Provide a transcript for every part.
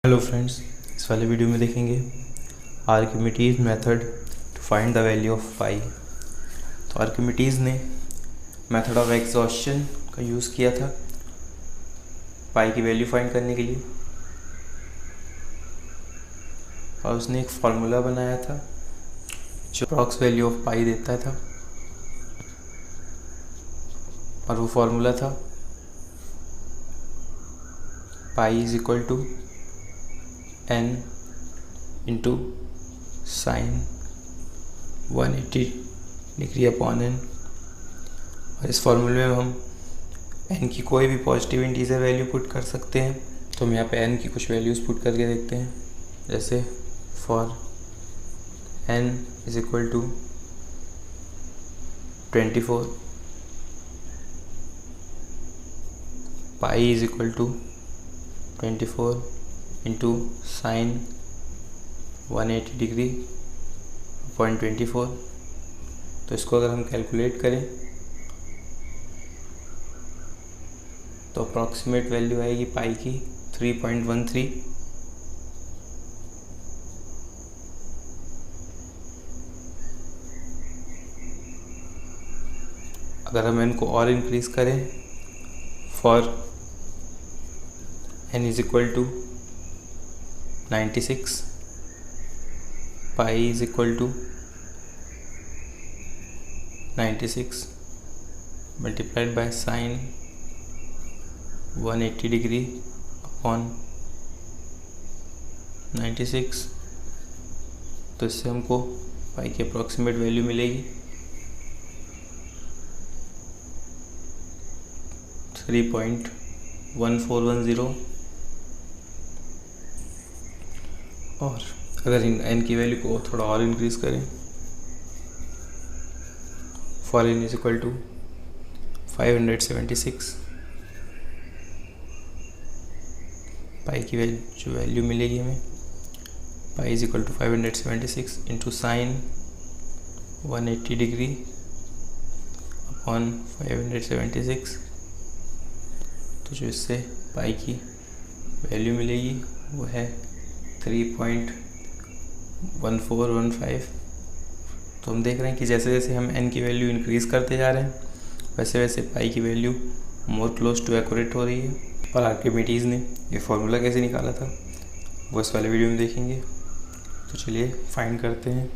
Hello friends, इस वाले video में देखेंगे Archimedes method to find the value of pi. तो आर्किमिडीज ने मेथड ऑफ एग्जॉस्शन का यूज़ किया था पाई की वैल्यू फाइंड करने के लिए, और उसने एक फार्मूला बनाया था जो अप्रॉक्स वैल्यू ऑफ पाई देता था, और वो फार्मूला था pi is equal to n into sine 180 degree upon n। और इस फॉर्मूले में हम n की कोई भी पॉजिटिव इंटीजर वैल्यू पुट कर सकते हैं। तो हम यहाँ पे n की कुछ वैल्यूज़ पुट करके देखते हैं, जैसे for n is equal to 24, pi is equal to 24 into sine 180 degree upon 24। तो इसको अगर हम कैलकुलेट करें तो अप्रॉक्सीमेट वैल्यू आएगी पाई की 3.13। अगर हम इनको और इंक्रीज करें for n is equal to 96, pi is equal to 96 multiplied by sine 180 degree upon 96। तो इससे हमको पाई की अप्रॉक्सीमेट वैल्यू मिलेगी 3.1410। और अगर इन n की वैल्यू को थोड़ा और इंक्रीज करें for n is equal to 576, pi की जो वैल्यू मिलेगी हमें, pi is equal to 576 into sine 180 degree upon 576। तो जो इससे पाई की वैल्यू मिलेगी वो है 3.1415। तो हम देख रहे हैं कि जैसे जैसे हम n की वैल्यू इंक्रीज़ करते जा रहे हैं वैसे वैसे पाई की value more close to accurate हो रही है। और आर्किमिडीज ने ये फार्मूला कैसे निकाला था वो इस वाले वीडियो में देखेंगे। तो चलिए फाइंड करते हैं।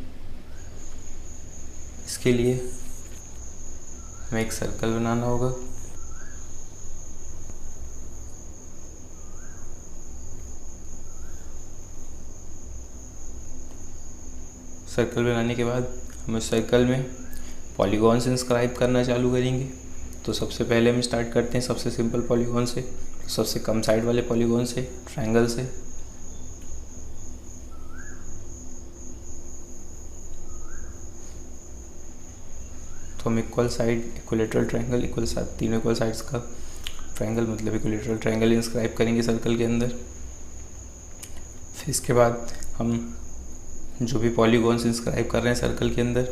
इसके लिए हमें एक सर्कल बनाना होगा। सर्कल बनाने के बाद हम इस सर्कल में पॉलीगॉन्स इंस्क्राइब करना चालू करेंगे। तो सबसे पहले हम स्टार्ट करते हैं सबसे सिंपल पॉलीगॉन से, सबसे कम साइड वाले पॉलीगॉन से, ट्रायंगल से। तो हम इक्वल साइड इक्विलेटरल ट्रायंगल, तीनों इक्वल साइड्स का ट्रायंगल मतलब इक्विलेटरल ट्रायंगल इंस्क्राइब करेंगे सर्कल के अंदर। फिर इसके बाद हम जो भी पॉलीगॉन्स इंस्क्राइब कर रहे हैं सर्कल के अंदर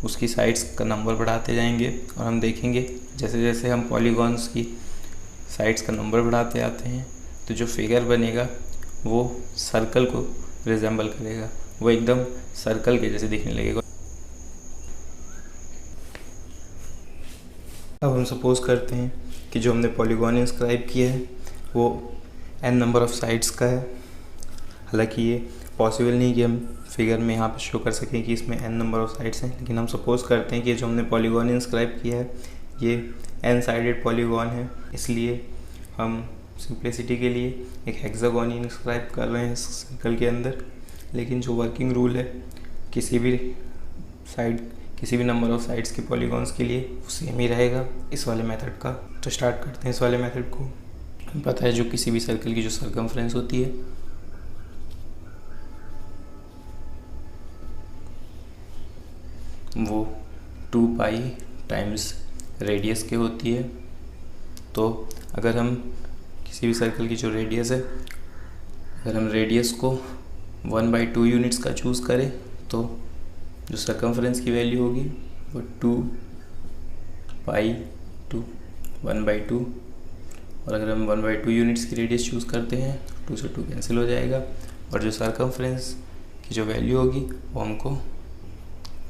उसकी साइड्स का नंबर बढ़ाते जाएंगे, और हम देखेंगे जैसे जैसे हम पॉलीगॉन्स की साइड्स का नंबर बढ़ाते आते हैं तो जो फिगर बनेगा वो सर्कल को रिजेंबल करेगा, वो एकदम सर्कल के जैसे दिखने लगेगा। अब हम सपोज करते हैं कि जो हमने पॉलीगॉन इंस्क्राइब किया है वो n नंबर ऑफ साइड्स का है। हालांकि ये पॉसिबल नहीं कि हम फिगर में यहाँ पे शो कर सकें कि इसमें n नंबर ऑफ साइड्स हैं, लेकिन हम सपोज करते हैं कि जो हमने पॉलीगॉन इंस्क्राइब किया है ये n साइडेड पॉलीगॉन है। इसलिए हम सिंप्लिसिटी के लिए एक हेक्सागोन इंस्क्राइब कर रहे हैं इस सर्कल के अंदर। लेकिन जो वर्किंग रूल है किसी भी नंबर ऑफ साइड्स के पॉलीगॉन्स के लिए वो सेम ही रहेगा इस वाले मेथड का। तो स्टार्ट करते हैं इस वाले मेथड को। हमें पता है जो किसी भी सर्कल की जो सर्कमफ्रेंस होती है वो 2 पाई टाइम्स रेडियस के होती है। तो अगर हम किसी भी सर्कल की जो रेडियस है, अगर हम रेडियस को 1/2 यूनिट्स का चूज़ करें तो जो सर्कमफ्रेंस की वैल्यू होगी वो 2 पाई टू 1/2 और अगर हम 1/2 यूनिट्स की रेडियस चूज़ करते हैं 2 से 2 कैंसिल हो जाएगा, और जो सरकमफ्रेंस की जो वैल्यू होगी वो हमको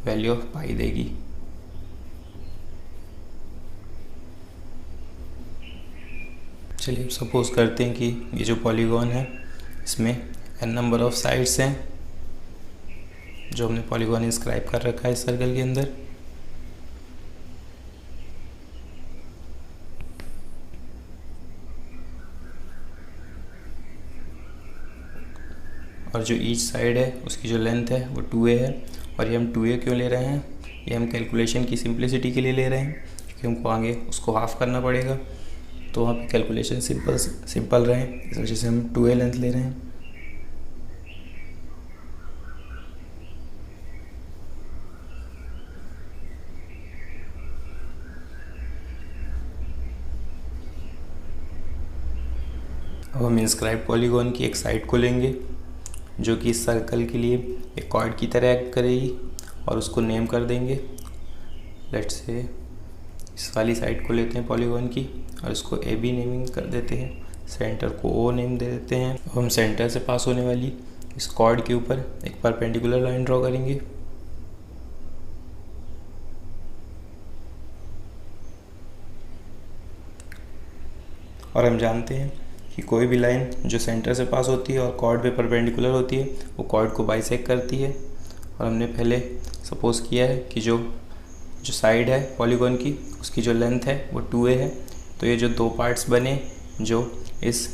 वैल्यू ऑफ पाई देगी। चलिए अब सपोज करते हैं कि ये जो पॉलीगॉन है इसमें n नंबर ऑफ साइड्स हैं जो हमने पॉलीगॉन इंस्क्राइब कर रखा है इस सर्कल के अंदर। और जो ईच साइड है उसकी जो लेंथ है वो 2a है। और ये हम 2a क्यों ले रहे हैं, ये हम कैलकुलेशन की सिंप्लिसिटी के लिए ले रहे हैं, क्योंकि हमको आगे उसको हाफ करना पड़ेगा, तो वहाँ पे कैलकुलेशन सिंपल रहे, इस वजह से हम 2a लेंथ ले रहे हैं। अब हम इंस्क्राइब पॉलीगॉन की एक साइड को लेंगे जो कि इस सर्कल के लिए एक कॉर्ड की तरह एक्ट करेगी, और उसको नेम कर देंगे। लेट्स से इस वाली साइड को लेते हैं पॉलीगॉन की और इसको ए बी नेमिंग कर देते हैं, सेंटर को ओ नेम दे देते हैं। अब हम सेंटर से पास होने वाली इस कॉर्ड के ऊपर एक परपेंडिकुलर लाइन ड्रॉ करेंगे। और हम जानते हैं कि कोई भी लाइन जो सेंटर से पास होती है और कॉर्ड पे परपेंडिकुलर होती है वो कॉर्ड को बाइसेक्ट करती है। और हमने पहले सपोज किया है कि जो साइड है पॉलीगॉन की उसकी जो लेंथ है वो 2a है, तो ये जो दो पार्ट्स बने जो इस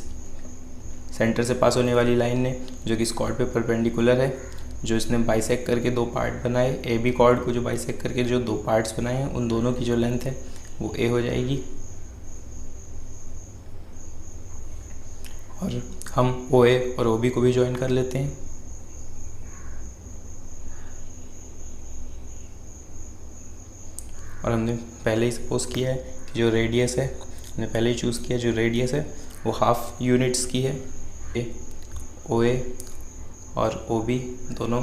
सेंटर से पास होने वाली लाइन ने जो कि इस कॉर्ड पे परपेंडिकुलर है, जो इसने बाइसेक्ट करके दो पार्ट बनाए, ए बी कॉर्ड को जो बाइसेक्ट करके जो दो पार्ट्स बनाए हैं उन दोनों की जो लेंथ है वो a हो जाएगी। और हम OA और OB को भी ज्वाइन कर लेते हैं। और हमने पहले ही सपोज किया है कि जो रेडियस है, हमने पहले ही चूज़ किया जो रेडियस है वो हाफ यूनिट्स की है। OA और OB दोनों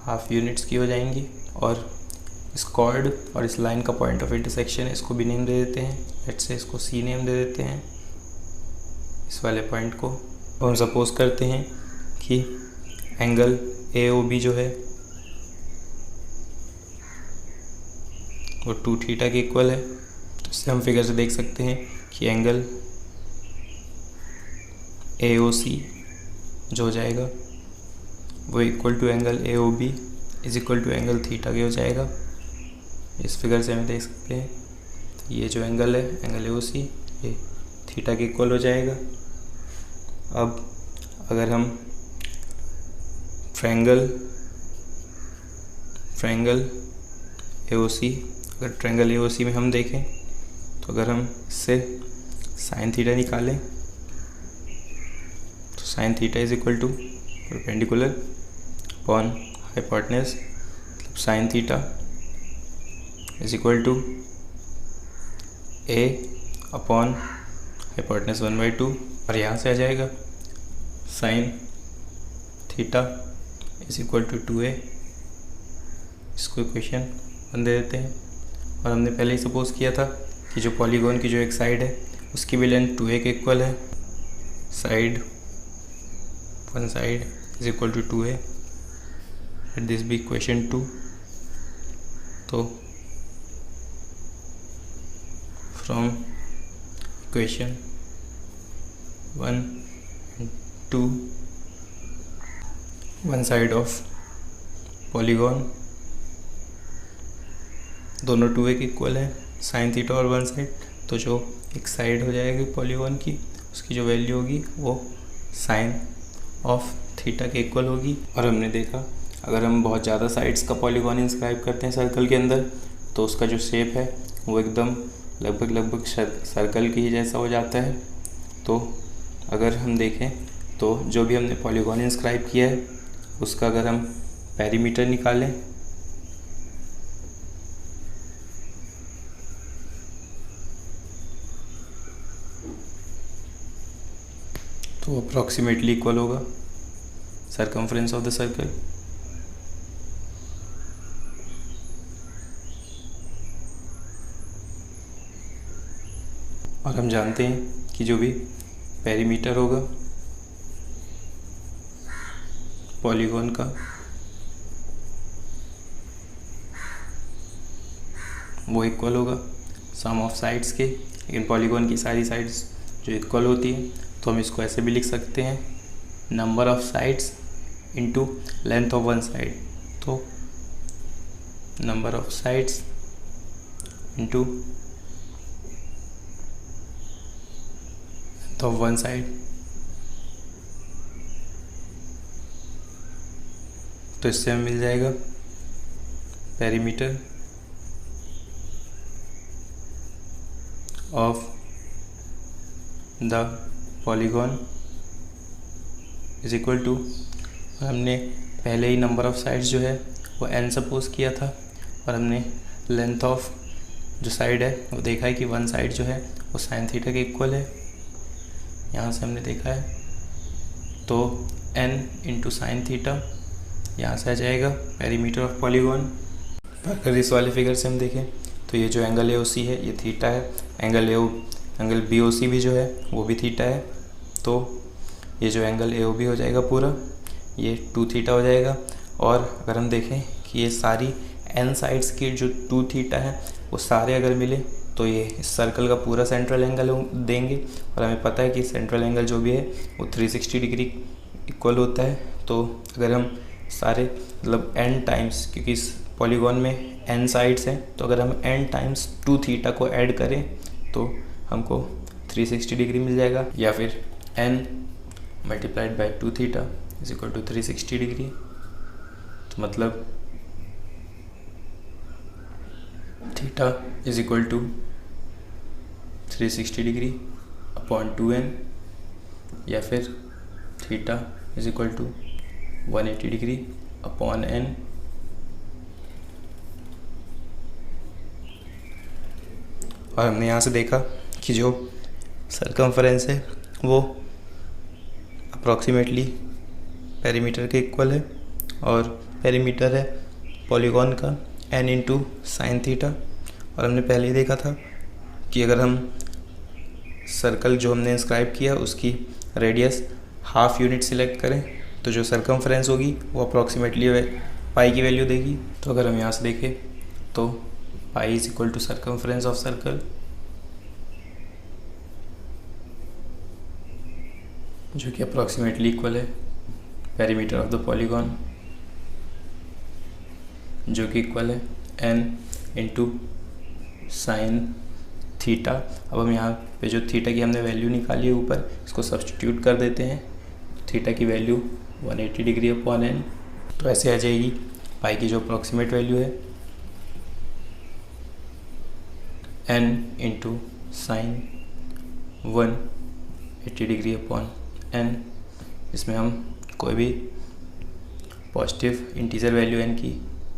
हाफ यूनिट्स की हो जाएंगी। और इस कॉर्ड और इस लाइन का पॉइंट ऑफ इंटरसेक्शन है, इसको भी नेम दे देते हैं। लेट्स से इसको C नेम दे देते हैं इस वाले पॉइंट को। हम सपोज करते हैं कि एंगल AOB जो है वो 2 थीटा के इक्वल है, तो इससे हम फिगर से देख सकते हैं कि एंगल AOC जो हो जाएगा वो equal to angle AOB is equal to angle theta के हो जाएगा। इस फिगर से हम देख सकते हैं तो ये जो एंगल है एंगल AOC ये थीटा के इक्वल हो जाएगा। अब अगर हम ट्रायंगल AOC अगर ट्रायंगल AOC में हम देखें तो अगर हम इससे साइन थीटा निकालें तो sine theta is equal to perpendicular upon hypotenuse, मतलब sine theta is equal to A upon hypotenuse 1/2। और यहाँ से आ जाएगा sine theta is equal to 2a। इसको इक्वेशन 1 दे देते हैं। और हमने पहले ही सपोज किया था कि जो पॉलीगॉन की जो एक साइड है उसकी भी लेंथ 2a के इक्वल है। One side is equal to 2a, let this be equation 2। तो from equation 1 and 2 one side of polygon दोनों 2a के इक्वल है, साइन थीटा और वन साइड, तो जो एक साइड हो जाएगी पॉलीगॉन की उसकी जो वैल्यू होगी वो साइन ऑफ थीटा के इक्वल होगी। और हमने देखा अगर हम बहुत ज़्यादा साइड्स का पॉलीगॉन इंस्क्राइब करते हैं सर्कल के अंदर तो उसका जो शेप है वो एकदम लगभग सर्कल के ही जैसा हो जाता है। तो अगर हम देखें तो जो भी हमने पॉलीगॉन इंस्क्राइब किया है उसका अगर हम पेरीमीटर निकालें तो अप्रॉक्सीमेटली इक्वल होगा सरकमफ्रेंस ऑफ द सर्कल। और हम जानते हैं कि जो भी पेरीमीटर होगा पॉलीगॉन का वो इक्वल होगा सम ऑफ साइड्स के। लेकिन पॉलीगॉन की सारी साइड्स जो इक्वल होती है तो हम इसको ऐसे भी लिख सकते हैं, number of sides into length of one side. तो number of sides into length of one side. तो इससे हमें मिल जाएगा perimeter of the polygon is equal to, हमने पहले ही नंबर ऑफ साइड्स जो है वो n सपोज किया था और हमने लेंथ ऑफ जो साइड है वो देखा है कि वन साइड जो है वो साइन थीटा के इक्वल है, यहाँ से हमने देखा है। तो n इंटू साइन थीटा यहाँ से आ जाएगा पेरीमीटर ऑफ पॉलीगॉन। अगर इस वाले फिगर से हम देखें तो ये जो एंगल AOC है ये थीटा है, एंगल BOC भी जो है वो भी थीटा है। तो ये जो एंगल AOB हो जाएगा पूरा ये 2 थीटा हो जाएगा। और अगर हम देखें कि ये सारी n साइड्स की जो 2 थीटा है वो सारे अगर मिले तो ये इस सर्कल का पूरा सेंट्रल एंगल देंगे। और हमें पता है कि सेंट्रल एंगल जो भी है वो 360 डिग्री इक्वल होता है। तो अगर हम सारे मतलब n टाइम्स, क्योंकि इस पॉलीगॉन में n साइड्स हैं, तो अगर हम n टाइम्स 2 थीटा को ऐड करें तो हमको 360 डिग्री मिल जाएगा, या फिर n multiplied by 2 theta is equal to 360 degree. तो मतलब theta is equal to 360 degree upon 2n, या फिर theta is equal to 180 degree upon n। और हमने यहाँ से देखा कि जो सर्कमफरेंस है वो अप्रॉक्सीमेटली पेरीमीटर के इक्वल है, और पेरीमीटर है पॉलीगॉन का n इंटू साइन थीटा। और हमने पहले ही देखा था कि अगर हम सर्कल जो हमने इंस्क्राइब किया उसकी रेडियस हाफ यूनिट सिलेक्ट करें तो जो सर्कमफरेंस होगी वो अप्रॉक्सीमेटली पाई की वैल्यू देगी। तो अगर हम यहाँ से देखें तो pi is equal to circumference of circle, जो कि अप्रॉक्सीमेटली इक्वल है पेरीमीटर ऑफ द पॉलीगॉन, जो कि इक्वल है n इंटू साइन थीटा। अब हम यहाँ पे जो थीटा की हमने वैल्यू निकाली है ऊपर, इसको सब्स्टिट्यूट कर देते हैं। थीटा की वैल्यू 180 डिग्री अपॉन n, तो ऐसे आ जाएगी पाई की जो अप्रॉक्सीमेट वैल्यू है n into sine 180 degree upon n। इसमें हम कोई भी पॉजिटिव इंटीजर वैल्यू n की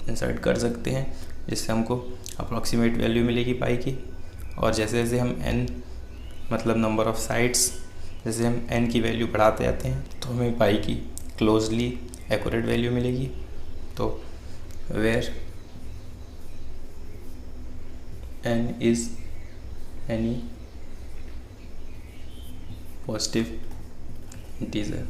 इंसर्ट कर सकते हैं, जिससे हमको अप्रॉक्सीमेट वैल्यू मिलेगी पाई की। और जैसे जैसे हम n मतलब नंबर ऑफ साइड्स, जैसे हम n की वैल्यू बढ़ाते जाते हैं तो हमें पाई की क्लोजली एक्यूरेट वैल्यू मिलेगी। तो where n is any positive integer.